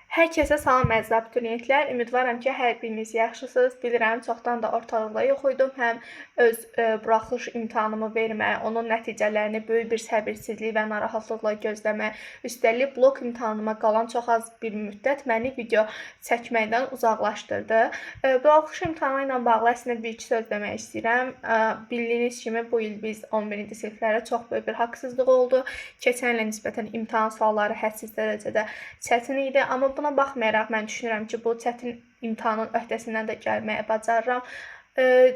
Hər kəsə salam əziz abituriyentlər. Ümidvaram ki, hər biriniz yaxşısınız. Bilirəm, çoxdan da ortalıqda yox idim. Həm öz buraxılış imtahanımı verməyə, onun nəticələrini böyük bir səbirsizlik və narahatlıqla gözləməyə, üstəlik blok imtahanıma qalan çox az bir müddət məni video çəkməkdən uzaqlaşdırdı. Buraxılış imtahanı ilə bağlı əslində bir-iki söz demək istəyirəm. Bildiyiniz kimi bu il biz 11-ci siniflərə çox böyük bir haqsızlıq oldu. Keçən ilə nisbətən imtahan sualları hədsiz dərəcədə çətin idi, amma buna baxmayaraq mən düşünürəm ki, bu çətin imtahanın öhdəsindən də gəlməyə bacarıram.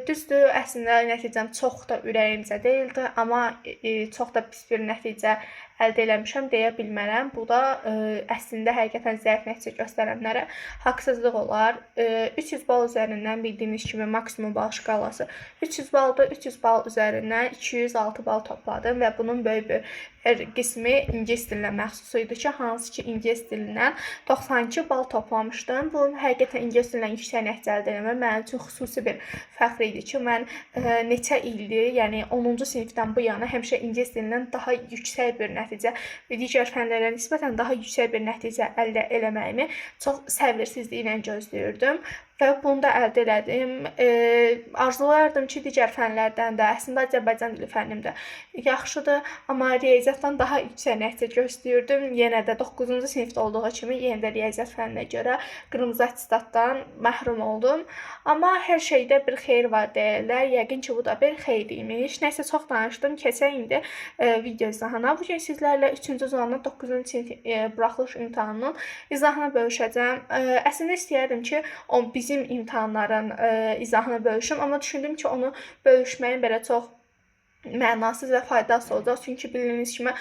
Düzdür, əslində nəticəm çox da ürəyimcə deyildi, amma çox da pis bir nəticə əldə eləmişəm deyə bilmərəm. Bu da əslində həqiqətən zəif nəticə göstərənlərə haqsızlıq olar. 300 bal üzərindən bildiyimiz kimi maksimum bal şkalası 300 baldır. 300 bal üzərindən 206 bal topladım və bunun böyük bir qismi ingilis dilinə məxsus idi ki, hansı ki ingilis dilindən 92 bal toplamışdım. Bu həqiqətən ingilis dilindən yüksək nəticə əldə etmək mənim üçün xüsusi bir fəxr idi ki, mən neçə ildir, yəni 10-cu sinifdən bu yana həmişə ingilis dilindən daha yüksək bir nəticə, digər fənlərə nisbətən daha yüksək bir nəticə əldə eləməyimi çox səbirsizliklə gözləyirdim və bunu da əldə elədim. Arzulardım ki, digər fənlərdən də, əslində Azərbaycan dili fənnim də yaxşıdır, amma riyaziyyatdan daha yüksək nəticə gözləyirdim. Yenə də 9-cu sinifdə olduğu kimi yenə də riyaziyyat fənninə görə qırmızı attestatdan məhrum oldum. Amma hər şeydə bir xeyir var deyirlər. Yəqin ki, bu da bir xeyir imiş. Nəsə çox danışdım. Keçək indi video izahına. Bugün sizlərlə 3-cü zonda 9-cu sinif buraxılış imtahanının izahına bölüşəcəm. Əslində istəyərdim ki, bizim imtahanların izahını bölüşüm, amma düşündüm ki, onu bölüşməyin belə çox mənasız və faydası olacaq. Çünki bildiyiniz kimi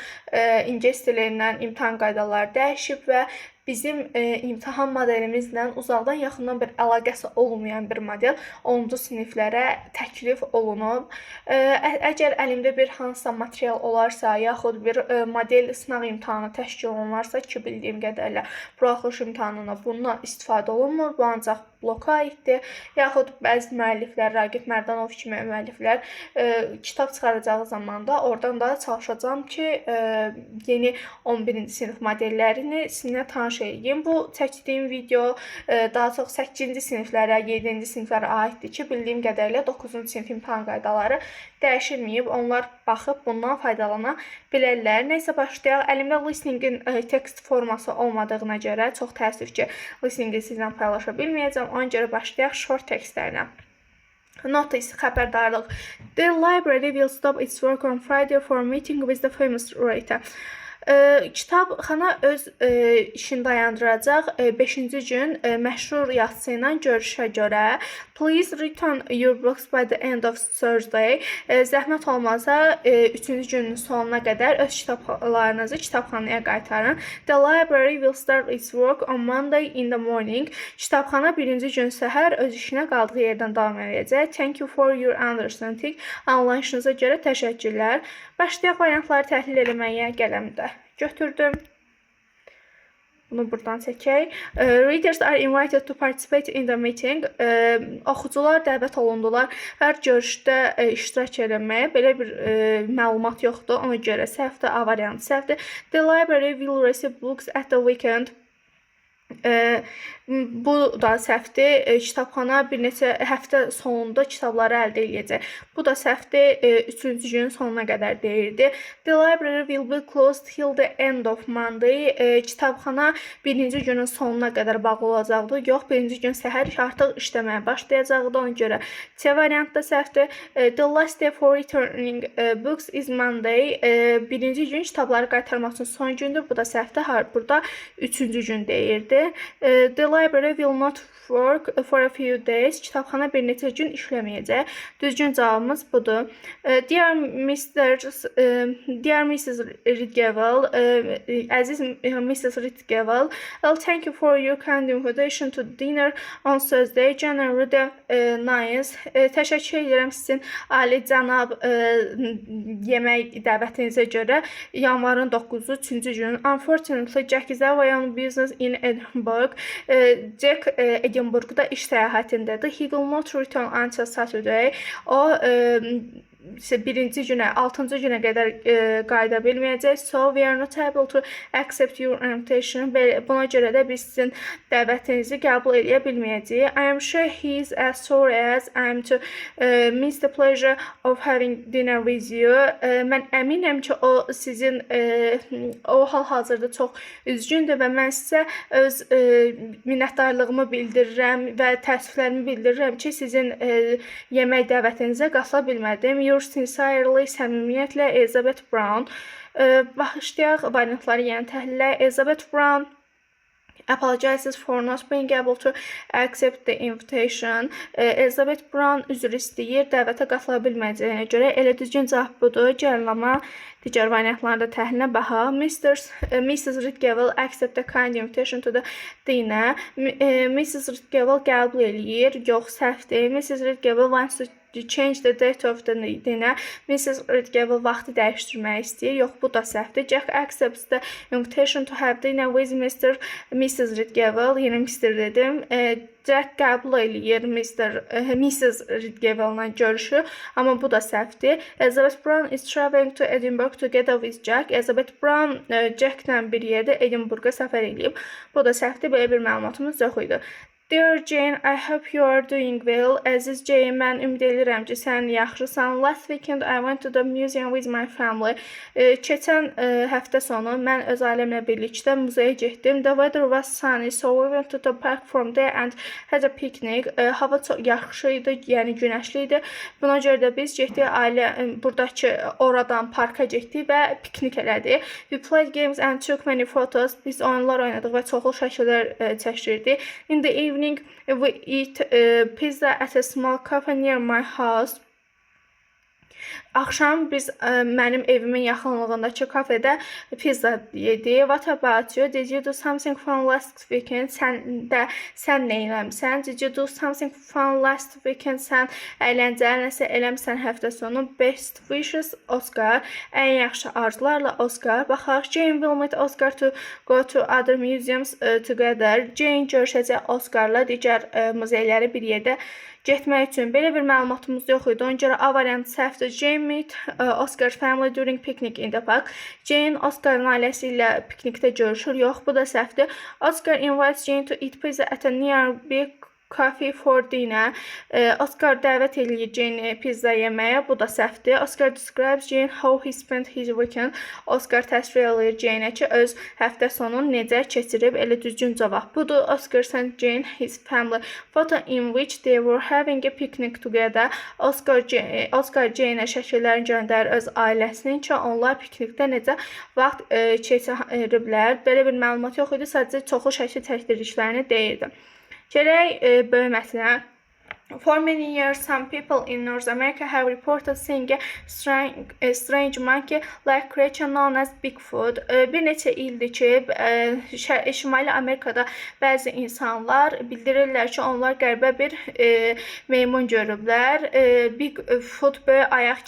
ingilis dilindən imtahan qaydaları dəyişib və bizim imtahan modelimizlə uzaqdan yaxından bir əlaqəsi olmayan bir model 10-cu siniflərə təklif olunub. Əgər əlimdə bir hansısa material olarsa, yaxud bir model sınaq imtahanı təşkil olunarsa ki, bildiyim qədərlə buraxılış imtahanına bundan istifadə olunmur. Bu ancaq bloka aiddir. Yaxud bəzi müəlliflər, Raqib Mərdanov kimi müəlliflər kitab çıxaracağı zamanda oradan da çalışacağam ki, yeni 11-ci sinif modellərini sizinlə tanış edeyim. Bu çəkdiyim video daha çox 8-ci siniflərə, 7-ci siniflərə aiddir ki, bildiyim qədərlə 9-cu sinif imtahan qaydaları dəyişilməyib. Onlar baxıb bundan faydalana bilərlər. Nəysə, başlayaq. Əlimdə listeningin tekst forması olmadığına görə çox təəssüf ki, listeningi sizlə paylaşa bilməyəcəm. Ona görə başlayaq short tekstlərlə. Notice, xəbərdarlıq. The library will stop its work on Friday for a meeting with the famous writer. Kitabxana öz işini dayandıracaq 5-ci gün məşhur yazıçı ilə görüşə görə. Please return your books by the end of Thursday. Zəhmət olmasa 3-cü günün sonuna qədər öz kitablarınızı kitabxanaya qaytarın. The library will start its work on Monday in the morning. Kitabxana 1-ci gün səhər öz işinə qaldığı yerdən davam edəcək. Thank you for your understanding. Anlayışınıza görə təşəkkürlər. Başlayaq variantları təhlil eləməyə qələmdə götürdüm. Bunu buradan çəkək. Readers are invited to participate in the meeting. Oxucular dəvət olundular hər görüşdə iştirak etməyə. Belə bir məlumat yoxdur. Ona görə səhvdir, A variantı səhvdir. The library will receive books at the weekend. Bu da səhvdir. Kitabxana bir neçə həftə sonunda kitabları əldə edəcək. Bu da səhvdir. 3-cü günün sonuna qədər deyirdi. The library will be closed till the end of Monday. Kitabxana 1-ci günün sonuna qədər bağlı olacaqdı. Yox, 1-ci gün səhər artıq işləməyə başlayacaqdı. Ona görə C variantı da səhvdir. The last day for returning books is Monday. 1-ci gün kitabları qaytarmaq üçün son gündür. Bu da səhvdir. Burada 3-cü gün deyirdi. The library will not work for a few days. Kitabxana bir neçə gün işləməyəcək. Düzgün cavabımız budur. Dear Mrs. Ridgevel, əziz Mrs. Ridgevel, thank you for your kind invitation to dinner on Thursday, January nice. Təşəkkür edirəm sizin ali cənab yemək dəvətinizə görə. Yanvarın 9-cu 3-cü gün. Unfortunately, Jack is away on business in Edinburgh. Jack Edinburghda iş səyahətindədir. He will not return until Saturday. O birinci günə, 6-cı günə qədər qayıda bilməyəcək. So we are not able to accept your invitation. Buna görə də biz sizin dəvətinizi qəbul edə bilməyəcəyik. I am sure he is as sorry as I am to miss the pleasure of having dinner with you. Mən əminəm ki, o sizin o hal-hazırda çox üzgündür və mən sizə öz minnətdarlığımı bildirirəm və təəssüflərimi bildirirəm ki, sizin yemək dəvətinizə qatıla bilmədim. Yours sincerely, səmimiyyətlə, Elizabeth Brown. Başlayaq variantları yəni təhlilə. Elizabeth Brown apologizes for not being able to accept the invitation. Elizabeth Brown üzr istəyir, dəvətə qatıla bilməyəcəyinə görə. Elə düzgün cavab budur. Gəlin digər variantlarda təhlilə baxaq. Mrs. Ridgewell accept the kind invitation to the dinner. Mrs. Ridgewell qəbul eləyir. Yox, səhvdir. Mrs. Ridgewell wants to change the date of the dinner. Mrs. Ridgewell vaxtı dəyişdirmək istəyir. Yox, bu da səhvdir. Jack accepts the invitation to have dinner with Mrs. Ridgewell. Yenə Mr. dedim. Jack qəbul eləyir Mrs. Ridgewell-la görüşü, amma bu da səhvdir. Elizabeth Brown is traveling to Edinburgh together with Jack. Elizabeth Brown Jack-lə bir yerdə Edinburgha səfər eləyib. Bu da səhvdir. Belə bir məlumatımız yox idi. Dear Jane, I hope you are doing well. Əziz Jane, mən ümid edirəm ki, sən yaxşısan. Last weekend I went to the museum with my family. Keçən həftə sonu mən öz ailəmlə birlikdə muzeyə getdim. The weather was sunny, so we went to the park from there and had a picnic. Hava çox yaxşı idi, yəni günəşli idi. Buna görə də biz getdik, ailə buradakı oradan parka getdik və piknik elədik. We played games and took many photos. Biz oyunlar oynadıq və çoxlu şəkillər çəkdirdik. In the evening, we eat pizza at a small cafe near my house. Axşam biz mənim evimin yaxınlığındakı kafedə pizza yedik. What about you? Did you do something fun last weekend? Sən nə eləmsən? Did you do something fun last weekend? Sən əyləncəli nəsə eləmsən həftə sonu? Best wishes, Oscar. Ən yaxşı arzularla, Oscar. Baxaq, Jane will meet Oscar to go to other museums together. Jane görüşəcək Oscarla digər muzeyləri bir yerdə getmək üçün. Belə bir məlumatımız yox idi. Ona görə A variantı səhvdir. Jane meet Oscar's family during picnic in the park. Jane Oscar'ın ailəsi ilə piknikdə görüşür. Yox, bu da səhvdir. Oscar invites Jane to eat pizza at a nearby coffee for dinner. Oscar dəvət eləyir Jane pizza yeməyə. Bu da səhvdir. Oscar describes Jane how he spent his weekend. Oscar təsvir eləyir Jane ki, öz həftə sonunu necə keçirib. Elə düzgün cavab budur. Oscar sent Jane his family photo in which they were having a picnic together. Oscar Jane-ə şəkillərini göndərir öz ailəsinin ki, onlar piknikdə necə vaxt keçiriblər. Belə bir məlumat yox idi. Sadəcə çoxlu şəkil çəkdirdiklərini deyirdi. Gələk böyük mətnə. For many years, some people in North America have reported seeing a strange monkey-like creature known as Bigfoot. Bir neçə ildir ki, Şimali Amerikada bəzi insanlar bildirirlər ki, onlar qəribə bir meymun görüblər. Bigfoot böyük ayaq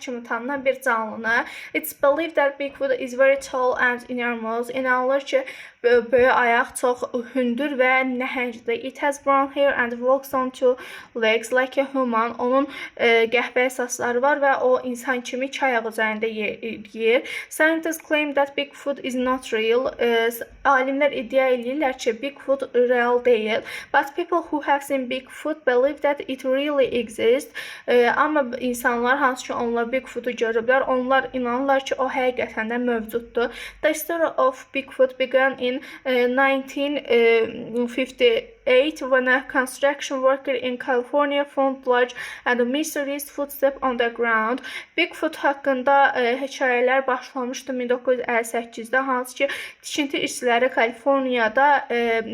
kimi tanınan bir canlıdır. It's believed that Bigfoot is very tall and enormous. İnanılır ki, böyük ayaq çox hündür və nəhəngdir. It has brown hair and walks on two legs like a human. Onun qəhvəyə saçları var və o insan kimi iki ayaq üzərində yeriyir. Scientists claim that Bigfoot is not real. Alimlər iddia edirlər ki, Bigfoot real deyil. But people who have seen Bigfoot believe that it really exists. Amma insanlar hansı ki onlar Bigfoot'u görüblər, onlar inanırlar ki, o həqiqətən də mövcuddur. The story of Bigfoot began in 1958 when a construction worker in California found large and mysterious footsteps on the ground. Bigfoot haqqında hekayələr başlamışdı 1958-də, hansı ki tikinti işçiləri Kaliforniyada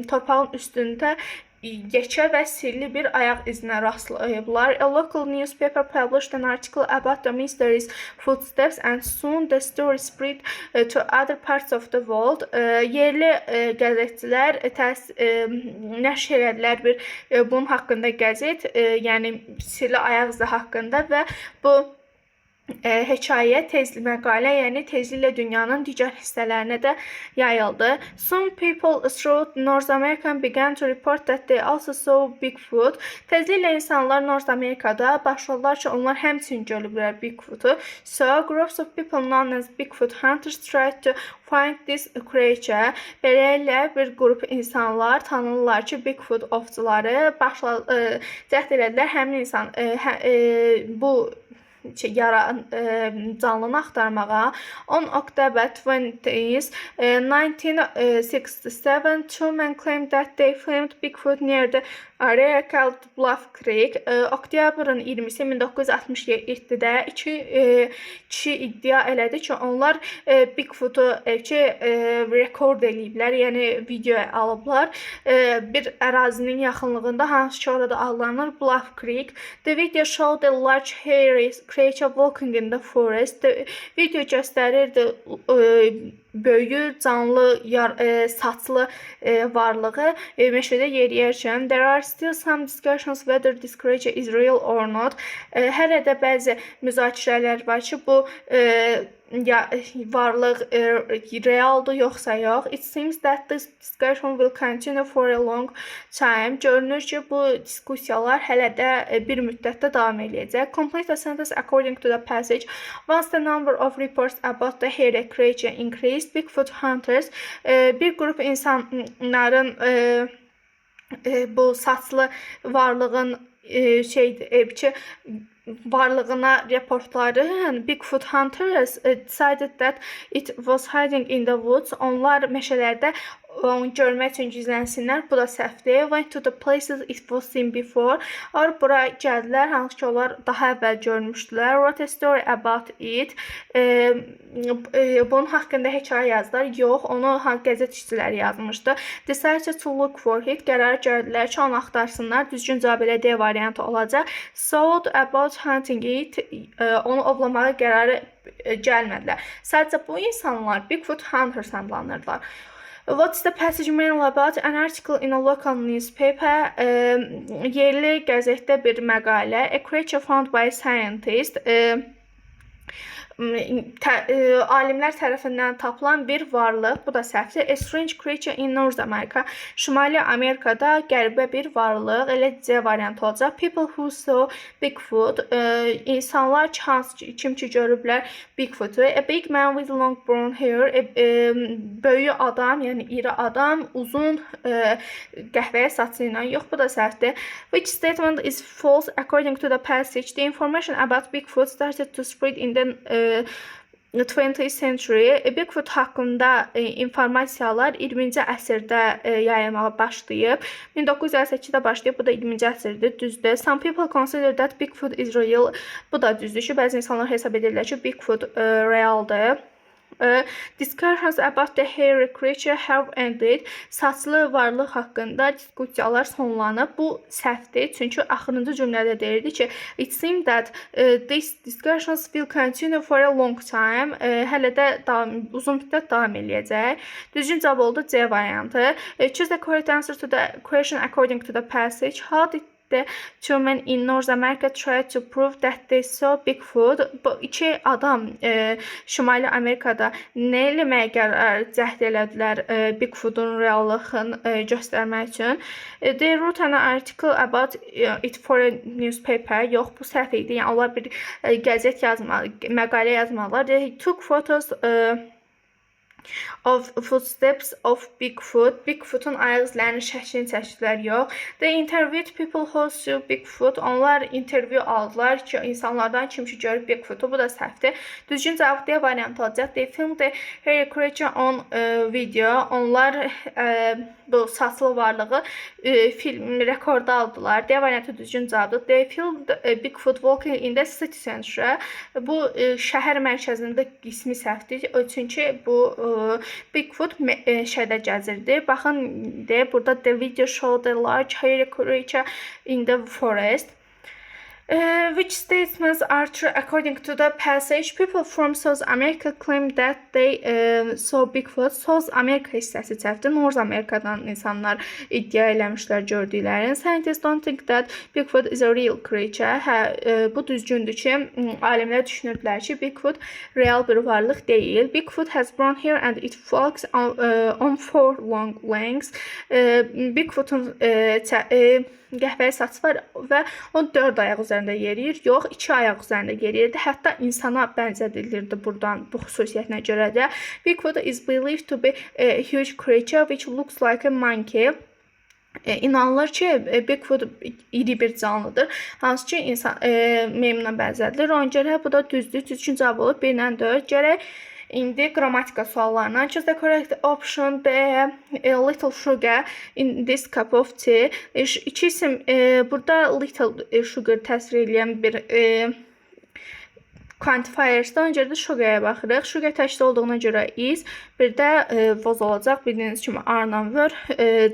torpağın üstündə geçə və sirli bir ayaq izinə rastlayıblar. A local newspaper published an article about the mysterious footsteps and soon the story spread to other parts of the world. Yerli qəzetçilər nəşr elədilər bunun haqqında qəzet, yəni sirli ayaq izi haqqında və bu hekayə, məqalə, yəni tezliklə dünyanın digər hissələrinə də yayıldı. Some people throughout North America began to report that they also saw Bigfoot. Tezliklə insanlar North Amerikada başladılar ki, onlar həmçinin görüblər Bigfoot'u. So, groups of people known as Bigfoot hunters tried to find this creature. Beləliklə bir qrup insanlar tanınırlar ki, Bigfoot ovçuları cəhd elədilər həmin insan bu canlını axtarmağa. On October 20th, 1967, two men claimed that they filmed Bigfoot near the area called Bluff Creek. Oktyabrın 20-si 1967-də iki kişi iddia elədi ki, onlar Bigfoot'u rekord eləyiblər, yəni video alıblar. Bir ərazinin yaxınlığında, hansı ki orada adlanır Bluff Creek. The video showed a large hairy creature walking in the forest. Video göstərirdi böyük, canlı, saçlı varlığı meşədə yeriyərkən. There are still some discussions whether this creature is real or not. Hələ də bəzi müzakirələr var ki, bu varlıq realdır yoxsa yox. It seems that this discussion will continue for a long time. Görünür ki, bu diskussiyalar hələ də bir müddətdə davam eləyəcək. Complete the sentence according to the passage. Once the number of reports about the hairy creature increased, Bigfoot hunters, bir qrup insanların bu saçlı varlığın varlığına reportları, Bigfoot hunters decided that it was hiding in the woods. Onlar meşələrdə onu görmək üçün gizlənsinlər. Bu da səhvdir. Went to the places it was seen before. Bura gəldilər, hansı ki onlar daha əvvəl görmüşdülər. Wrote a story about it. Bunun haqqında hekayə yazdılar. Yox, onu qəzet işçiləri yazmışdı. Decided to look for it. Qərar gördülər ki, onu axtarsınlar. Düzgün cavab elə D variantı olacaq. Thought about hunting it. Onu ovlamağa qərarı gəlmədilər. Sadəcə bu insanlar Bigfoot hunters adlanırlar. What's the passage mainly about? An article in a local newspaper. Yerli qəzetdə bir məqalə. A creature found by a scientist. Alimlər tərəfindən tapılan bir varlıq, bu da səhvdir. A strange creature in North America. Şimali Amerikada qəribə bir varlıq, elə C variantı olacaq. People who saw Bigfoot. İnsanlar kim ki görüblər Bigfoot'u. A big man with long brown hair. Böyük adam, yəni iri adam, uzun qəhvəyə saçı ilə. Yox, bu da səhvdir. Which statement is false according to the passage? The information about Bigfoot started to spread in the 20th century. Bigfoot haqqında informasiyalar 20-ci əsrdə yayılmağa başlayıb. 1958-də başlayıb, bu da 20-ci əsrdir, düzdür. Some people consider that Bigfoot is real. Bu da düzdür ki, bəzi insanlar hesab edirlər ki, Bigfoot realdır. Discussions about the hairy creature have ended. Saçlı varlıq haqqında diskussiyalar sonlanıb. Bu səhvdir, çünki axırıncı cümlədə deyirdi ki, it seems that these discussions will continue for a long time. Hələ də uzun müddət davam eləyəcək. Düzgün cavab oldu C variantı. Choose the correct answer to the question according to the passage. How did the two men in North America tried to prove that they saw Bigfoot? Bu iki adam Şimali Amerikada nə eləməyə qərar cəhd elədilər Bigfoot'un reallığını göstərmək üçün? They wrote an article about it for a newspaper. Yox, bu səhv idi. Yəni onlar bir qəzet məqalə yazmalılar. They took photos of footsteps of Bigfoot. Bigfoot'un ayaq izlərinin şəklini çəkdilər, yox. They interviewed people who saw Bigfoot. Onlar intervyu aldılar ki, insanlardan kim ki görüb Bigfoot'u. Bu da səhvdir. Düzgün cavab D variantı olacaq. They filmed the hairy creature on video. Onlar bu saçlı varlığı film rekorda aldılar. D variantı düzgün cavabdır. They filmed Bigfoot walking in the city center. Bu şəhər mərkəzində qismi səhvdir. Çünki bu Bigfoot şeydə gəzirdi. Baxın, burada the video showed a large hairy creature in the forest. Which statements are true according to the passage? People from South America claim that they saw Bigfoot. South America hissəsi çəkdi. North Amerikadan insanlar iddia eləmişlər gördüklərini. Scientists don't think that Bigfoot is a real creature. Bu düzgündür ki, alimlər düşünürdülər ki, Bigfoot real bir varlıq deyil. Bigfoot has brown hair and it walks on four long legs. Bigfoot'un qəhvəyi saçı var və o 4 ayaq üzərində yeriyir. Yox, 2 ayaq üzərində yeriyirdi. Hətta insana bənzədilirdi buradan bu xüsusiyyətinə görə də. Bigfoot is believed to be a huge creature which looks like a monkey. İnanılır ki, Bigfoot iri bir canlıdır. Hansı ki, insan meymuna bənzədilir. Ona görə bu da düzdür. Düzgün cavab olub 1 ilə 4. Gərək İndi qrammatika suallarına. Choose the correct option. The little sugar in this cup of tea. İki isim burada little sugar təsvir edən bir quantifiers'da. Ona görə də sugar'a baxırıq. Sugar təşkil olduğuna görə is. Bir də voz olacaq. Bildiyiniz kimi arla vör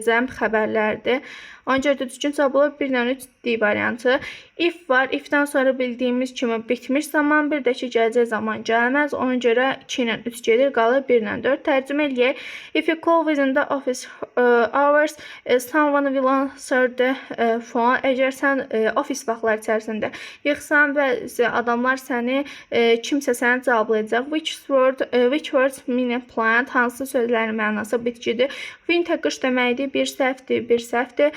cəm xəbərlərdir. Ona görə də düzgün cavab olub 1 ilə 3 D variantı. If var. If'dən sonra bildiyimiz kimi bitmiş zaman, bir də ki, gələcək zaman gəlməz. Ona görə 2 ilə 3 gedir, qalır 1 ilə 4. Tərcümə eləyək. If you call within the office hours, someone will answer the phone. Əgər sən ofis vaxtları içərisində yıxsan və adamlar səni, kimsə səni cavablayacaq. Which words mean a plant? Hansı sözlərin mənası bitkidir? Winter qış deməkdir, bir səhvdir, bir səhvdir.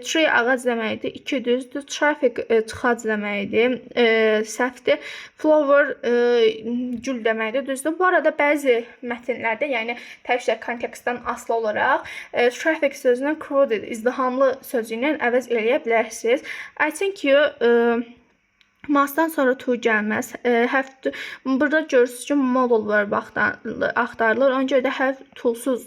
Tree ağac deməkdir, 2 düzdür. Traffic tıxac deməkdir, səhvdir. Flower gül deməkdir, düzdür. Bu arada bəzi mətnlərdə, yəni təbii kontekstdən asılı olaraq traffic sözünü crowded, izdihamlı sözü ilə əvəz eləyə bilərsiniz. I think you Must-dan sonra to gəlməz. Burada görürsünüz ki, modal verb axtarılır. Ona görə də have to-suz,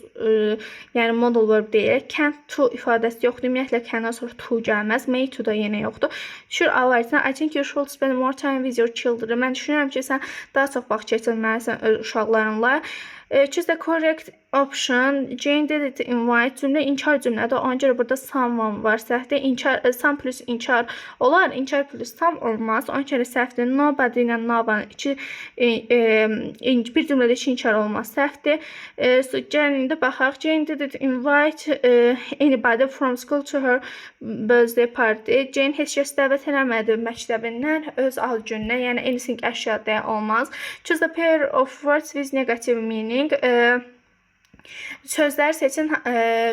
yəni modal verb deyil. Can't to ifadəsi yoxdur. Ümumiyyətlə, can'dan sonra to gəlməz. May to da yenə yoxdur. Sure, alaysan. I think you should spend more time with your children. Mən düşünürəm ki, sən daha çox vaxt keçirməlisən öz uşaqlarınla. Choose the correct option. Jane did it invite. Cümlə inkar cümlədir. Ona görə burada someone var. Səhvdir. Some plus inkar olar. İnkar plus some olmaz. Ona görə səhvdir. Nobody ilə nobody bir cümlədə 2 inkar olmaz. Səhvdir. Gəlin indi baxaq. Jane did it invite anybody from school to her birthday party. Jane heç kəs dəvət eləmədi məktəbindən öz ad gününə. Yəni anything əşya deyə olmaz. Choose the pair of words with negative meaning. Sözlər seçin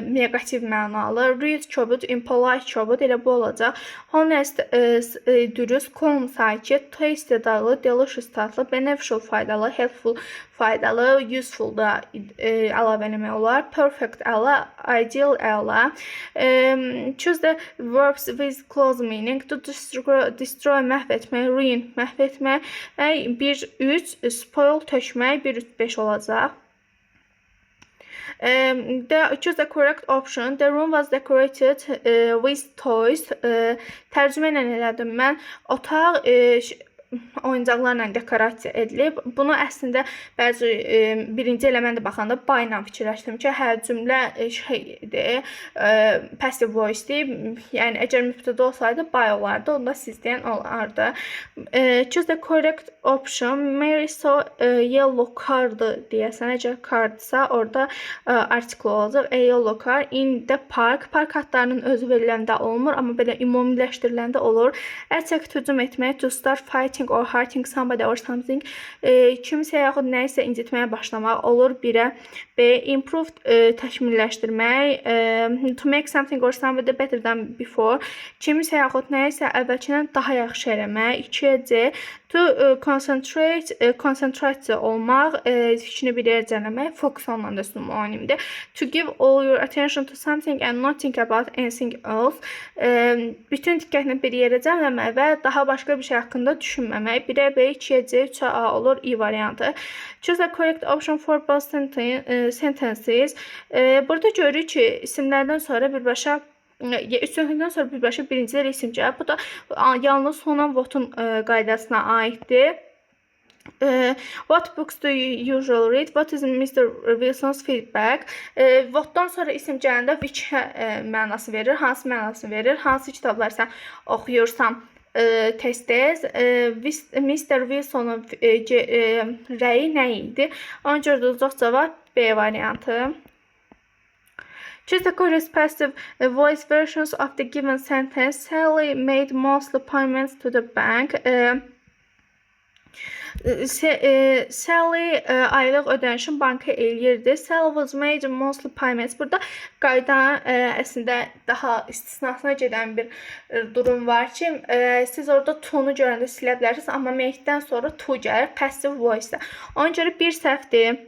negativ mənalı. Rude, kobud, impolite, kobud, elə bu olacaq. Honest, dürüst, calm, sakit, tasty, dadlı, delicious, tatlı, beneficial, faydalı, helpful, faydalı, useful da əlavə eləmək olar. Perfect, əla, ideal, əla. Choose the verbs with close meaning. To destroy, məhv etmək, ruin, məhv etmək. 1-3, spoil, tökmək, 1-3-5 olacaq. Choose the correct option. The room was decorated with toys. Tərcümə ilə elədim mən. Otaq oyuncaqlarla dekorasiya edilib. Bunu əslində bəzi birinci elementə baxanda by ilə fikirləşdim ki, hə cümlə şeydir, passive voice-dir. Yəni əgər mübtəda olsaydı by olardı, onda siz deyən olardı. Choose the correct option. Mary saw yellow car-dı deyəsən. Əgər car-dırsa, orada article olacaq. A yellow car in the park. Park adlarının özü veriləndə olmur, amma belə ümumiləşdiriləndə olur. Attack, hücum etmək, to start fighting or hurting somebody or something. Kimsə yaxud nəyisə incitməyə başlamaq olur. 1-ə. B. Improve, təkmilləşdirmək. To make something or somebody better than before. Kimsə yaxud nəyisə əvvəlkindən daha yaxşı eləmək. 2-yə C. To concentrate olmaq, fikrini bir yerə cəmləmək. Focus ondan da sinonimdir. To give all your attention to something and not think about anything else. Bütün diqqətini bir yerə cəmləmək və daha başqa bir şey haqqında düşünməmək. 1-ə B, 2-yə C, 3-ə A olur. I variantı. Choose the correct option for both sentences. Burada görürük ki, isimlərdən sonra birbaşa üstünlükdən sonra birbaşa birinciləri isim gəlir. Bu da yalnız Sonan Votun qaydasına aiddir. What books do you usually read? What is Mr. Wilson's feedback? Votdan sonra isim gələndə which mənası verir, hansı mənası verir, hansı kitablar sən oxuyursan tez-tez. Mr. Wilsonun rəyi nə idi? Ona görə də uzaq cavab B variantı. Choose the correct passive voice versions of the given sentence. Sally made monthly payments to the bank. Sally aylıq ödənişin banka eləyirdi. Sally was made monthly payments. Burada qaydanın əslində daha istisnasına gedən bir durum var ki, siz orada to-nu görəndə silə bilərsiniz, amma make-dən sonra to gəlir, passive voice-də. Ona görə bir səhvdir.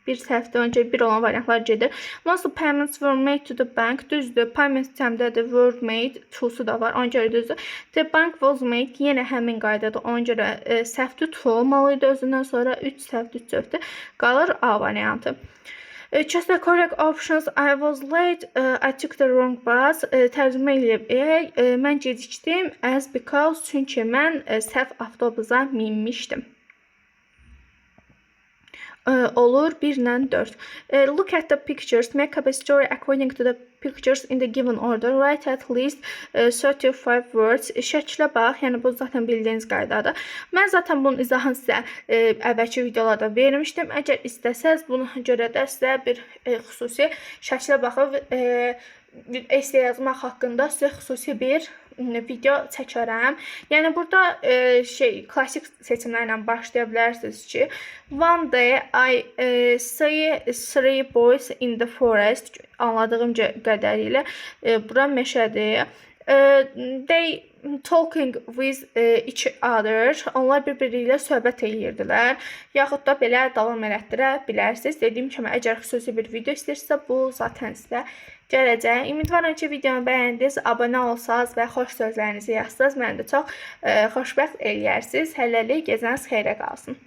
Öncə bir olan variantlar gedir. Monthly payments were made to the bank. Düzdür. Payments cəmdədir. Were made. To-su da var. Ona görə düzdür. The bank was made. Yenə həmin qaydadır. Ona görə səhvdir. To olmalıydı özündən sonra. 3 səhvdir, 3 səhvdir. Qalır A variantı. Choose the correct options. I was late. I took the wrong bus. Tərcümə eləyib. Mən gecikdim. As because. Çünki mən səhv avtobusa minmişdim. Olur 1 ilə 4. Look at the pictures. Make up a story according to the pictures in the given order. Write at least 35 words. Şəklə bax. Yəni bu zaten bildiyiniz qaydadır. Mən zaten bunun izahını sizə əvvəlki videolarda vermişdim. Əgər istəsəz buna görə də sizə bir xüsusi şəklə baxıb essay yazmaq haqqında sizə xüsusi bir video çəkərəm. Yəni burada klassik seçimlərlə başlaya bilərsiniz ki, one day I see 3 boys in the forest. Anladığım qədərilə bura meşədir. They talking with each other. Onlar bir-biri ilə söhbət edirdilər. Yaxud da belə davam elətdirə bilərsiniz. Dediyim kimi, əgər xüsusi bir video istəyirsə, bu zaten sizə gələcək. Ümidvaram ki, videomu bəyəndiniz, abunə olsanız və xoş sözlərinizi yazsanız, məni də çox xoşbəxt eləyərsiniz. Hələlik gecəniz xeyrə qalsın.